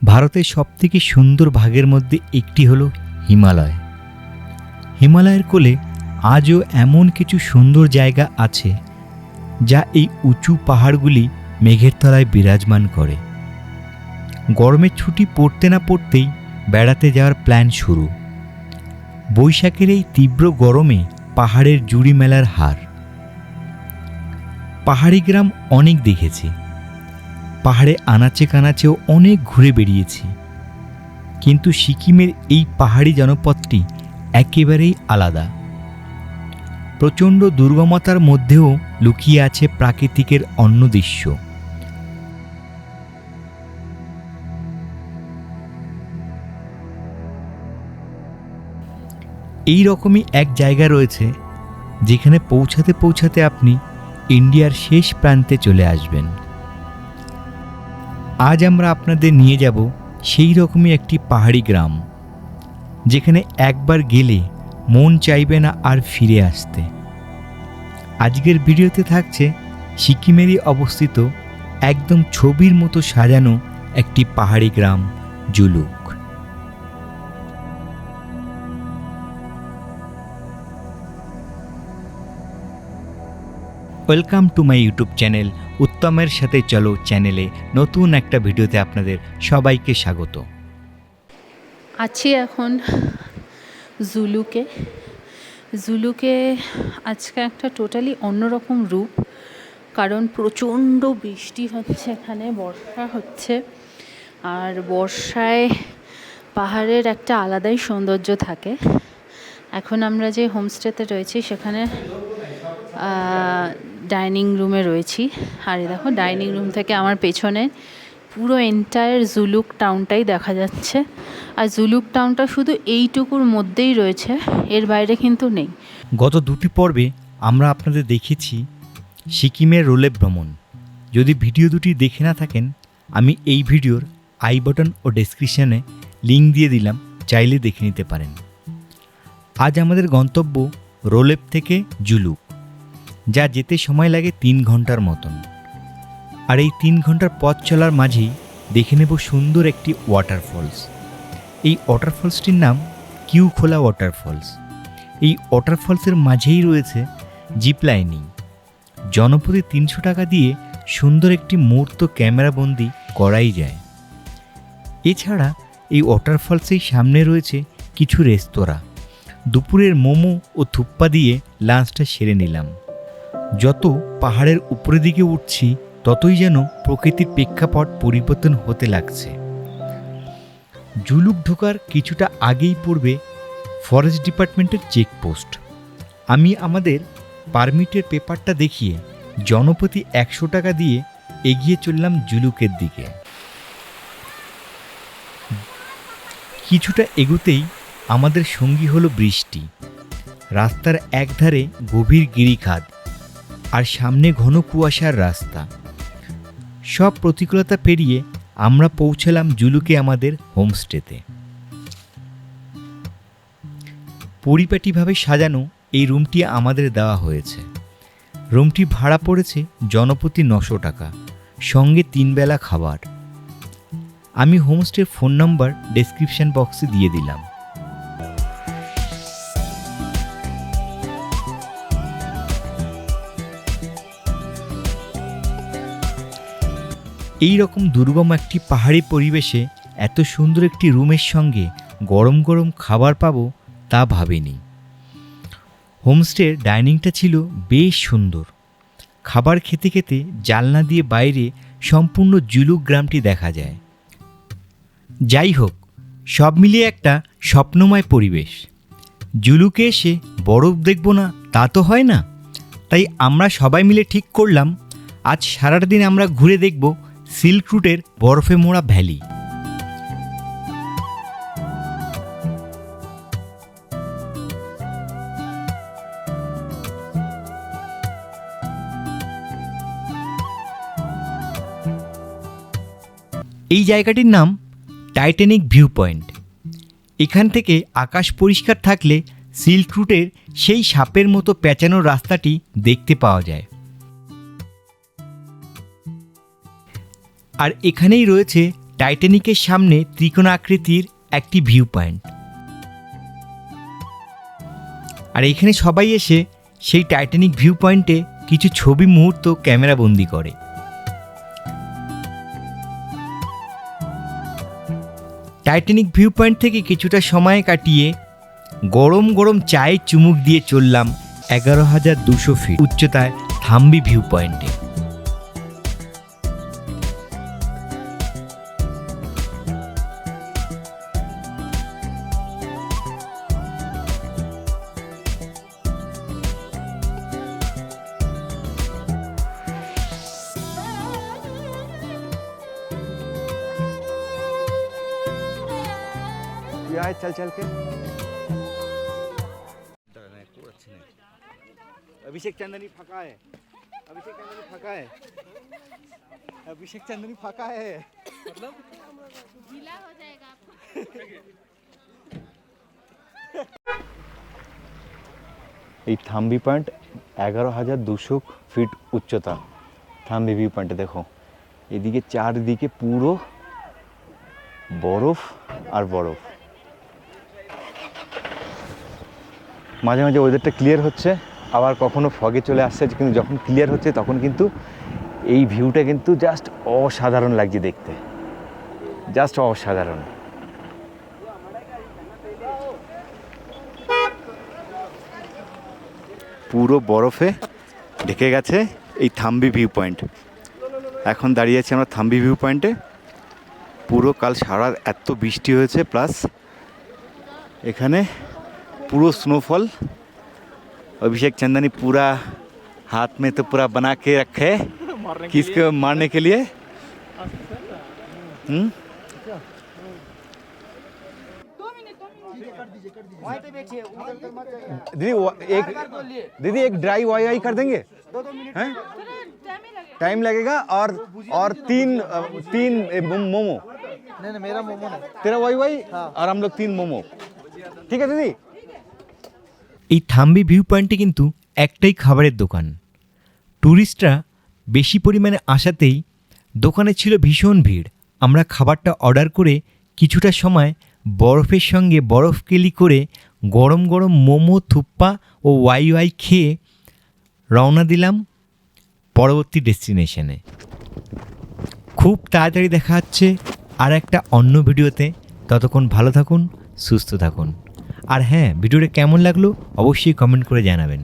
ভারতের সবথেকে সুন্দর ভাগের মধ্যে একটি হলো হিমালয়। হিমালয়ের কোলে আজও এমন কিছু সুন্দর জায়গা আছে যা এই উঁচু পাহাড়গুলি মেঘের তলায় বিরাজমান করে। গরমের ছুটি পড়তে না পড়তেই বেড়াতে যাওয়ার প্ল্যান শুরু। বৈশাখের এই তীব্র গরমে পাহাড়ের জুড়ি মেলার হার। পাহাড়ি গ্রাম অনেক দেখেছি, পাহাড়ে আনাচে কানাচেও অনেক ঘুরে বেরিয়েছি, কিন্তু সিকিমের এই পাহাড়ি জনপদটি একেবারেই আলাদা। প্রচণ্ড দুর্গমতার মধ্যেও লুকিয়ে আছে প্রাকৃতিকের অন্য দৃশ্য। এই রকমই এক জায়গা রয়েছে যেখানে পৌঁছাতে পৌঁছাতে আপনি ইন্ডিয়ার শেষ প্রান্তে চলে আসবেন। আজ আমরা আপনাদের নিয়ে যাব সেই রকমই একটি পাহাড়ি গ্রাম, যেখানে একবার গেলে মন চাইবে না আর ফিরে আসতে। আজকের ভিডিওতে থাকছে সিকিমেরই অবস্থিত একদম ছবির মতো সাজানো একটি পাহাড়ি গ্রাম Zuluk. Welcome to my YouTube channel উত্তমের সাথে চলো চ্যানেলে নতুন একটা ভিডিওতে আপনাদের সবাইকে স্বাগত। আছি এখন জুলুকে আজকে একটা টোটালি অন্যরকম রূপ, কারণ প্রচণ্ড বৃষ্টি হচ্ছে, এখানে বর্ষা হচ্ছে, আর বর্ষায় পাহাড়ের একটা আলাদাই সৌন্দর্য থাকে। এখন আমরা যে হোমস্টেতে রয়েছি সেখানে ডাইনিং রুমে রয়েছি, আর দেখো ডাইনিং রুম থেকে আমার পেছনে পুরো এন্টায়ার জুলুক টাউনটাই দেখা যাচ্ছে। আর জুলুক টাউনটা শুধু এইটুকুর মধ্যেই রয়েছে, এর বাইরে কিন্তু নেই। গত দুটি পর্বে আমরা আপনাদের দেখিয়েছি সিকিমের রোলেপ ভ্রমণ। যদি ভিডিও দুটি দেখে না থাকেন, আমি এই ভিডিওর আই বাটন ও ডেসক্রিপশনে লিঙ্ক দিয়ে দিলাম, চাইলে দেখে নিতে পারেন। আজ আমাদের গন্তব্য রোলেপ থেকে জুলুক, যা যেতে সময় লাগে 3 ঘন্টার মতন। আর এই 3 ঘন্টার পথ চলার মাঝেই দেখে নেব সুন্দর একটি ওয়াটারফলস। এই ওয়াটারফলসটির নাম কিউখোলা ওয়াটারফলস। এই ওয়াটারফলসের মাঝেই রয়েছে জিপ লাইনিং। জনপ্রতি 300 টাকা দিয়ে সুন্দর একটি মুহূর্ত ক্যামেরাবন্দি করাই যায়। এছাড়া এই ওয়াটারফলসের সামনে রয়েছে কিছু রেস্তোরাঁ। দুপুরের মোমো ও থুপ্পা দিয়ে লাঞ্চটা সেরে নিলাম। যত পাহাড়ের উপরের দিকে উঠছি ততই যেন প্রকৃতির প্রেক্ষাপট পরিবর্তন হতে লাগছে। জুলুক ঢোকার কিছুটা আগেই পড়বে ফরেস্ট ডিপার্টমেন্টের চেকপোস্ট। আমি আমাদের পারমিটের পেপারটা দেখিয়ে জনপ্রতি 100 টাকা দিয়ে এগিয়ে চললাম জুলুকের দিকে। কিছুটা এগোতেই আমাদের সঙ্গী হলো বৃষ্টি। রাস্তার একধারে গভীর গিরিখাদ, আর সামনে ঘন কুয়াশার রাস্তা। সব প্রতিকূলতা পেরিয়ে আমরা পৌঁছালাম জুলুকে আমাদের হোমস্টেতে। পরিপাটিভাবে সাজানো এই রুমটি আমাদের দেওয়া হয়েছে। রুমটি ভাড়া পড়েছে জনপ্রতি 900 টাকা, সঙ্গে 3 বেলা খাবার। আমি হোমস্টের ফোন নাম্বার ডেসক্রিপশন বক্সে দিয়ে দিলাম। এই রকম দুর্গম একটি পাহাড়ি পরিবেশে এত সুন্দর একটি রুমের সঙ্গে গরম গরম খাবার পাবো তা ভাবিনি। হোমস্টের ডাইনিংটা ছিল বেশ সুন্দর। খাবার খেতে খেতে জানলা দিয়ে বাইরে সম্পূর্ণ জুলুক গ্রামটি দেখা যায়। যাই হোক, সব মিলিয়ে একটা স্বপ্নময় পরিবেশ। জুলুকে এসে বরফ দেখব না তা তো হয় না, তাই আমরা সবাই মিলে ঠিক করলাম আজ সারাটা দিন আমরা ঘুরে দেখব সিল্ক রুটের বরফে মোড়া ভ্যালি। এই জায়গাটির নাম টাইটানিক ভিউ পয়েন্ট। এখান থেকে আকাশ পরিষ্কার থাকলে সিল্ক রুটের সেই সাপের মতো পেঁচানো রাস্তাটি দেখতে পাওয়া যায়। আর এখানেই রয়েছে টাইটানিকের সামনে ত্রিকোণাকৃতির একটি ভিউ পয়েন্ট। আর এখানে সবাই এসে সেই টাইটানিক ভিউ পয়েন্টে কিছু ছবি মুহূর্ত ক্যামেরাবন্দি করে। টাইটানিক ভিউ পয়েন্ট থেকে কিছুটা সময় কাটিয়ে গরম গরম চায়ে চুমুক দিয়ে চললাম 11,200 ফিট উচ্চতায় থাম্বি ভিউ পয়েন্টে। चल चल के अभिषेक चंदनी फका है, अभिषेक चंदनी फका है, अभिषेक चंदनी फका है, मतलब गीला हो जाएगा आपको। এই থাম্বি পয়েন্ট 11,200 ফিট উচ্চতা থাম্বি ভিউ পয়েন্টে। দেখো এদিকে চারদিকে পুরো বরফ আর বরফ। মাঝে মাঝে ওয়েদারটা ক্লিয়ার হচ্ছে, আবার কখনো ফগে চলে আসছে, কিন্তু যখন ক্লিয়ার হচ্ছে তখন কিন্তু এই ভিউটা কিন্তু জাস্ট অসাধারণ লাগছে দেখতে, জাস্ট অসাধারণ। পুরো বরফে ঢেকে গেছে এই থাম্বি ভিউ পয়েন্ট। এখন দাঁড়িয়ে আছি আমরা থাম্বি ভিউ পয়েন্টে। পুরো কাল সারা এত বৃষ্টি হয়েছে, প্লাস এখানে पूरा स्नोफॉल। अभिषेक चंदनी पूरा हाथ में तो पूरा बना के रखे किसको मारने के लिए। दीदी एक ड्राई वाई कर देंगे, हैं? टाइम लगेगा। और तीन मोमो। नहीं मेरा मोमो नहीं, तेरा वाई और हम लोग 3 मोमो, ठीक है दीदी। এই থাম্বি ভিউ পয়েন্টে কিন্তু একটাই খাবারের দোকান। ট্যুরিস্টরা বেশি পরিমাণে আসাতেই দোকানে ছিল ভীষণ ভিড়। আমরা খাবারটা অর্ডার করে কিছুটা সময় বরফের সঙ্গে বরফ কেলি করে গরম গরম মোমো, থুপ্পা ও ওয়াই খেয়ে রওনা দিলাম পরবর্তী ডেস্টিনেশনে। খুব তাড়াতাড়ি দেখা হচ্ছে আর একটা অন্য ভিডিওতে। ততক্ষণ ভালো থাকুন, সুস্থ থাকুন। আর হ্যাঁ, ভিডিওটা কেমন লাগলো অবশ্যই কমেন্ট করে জানাবেন।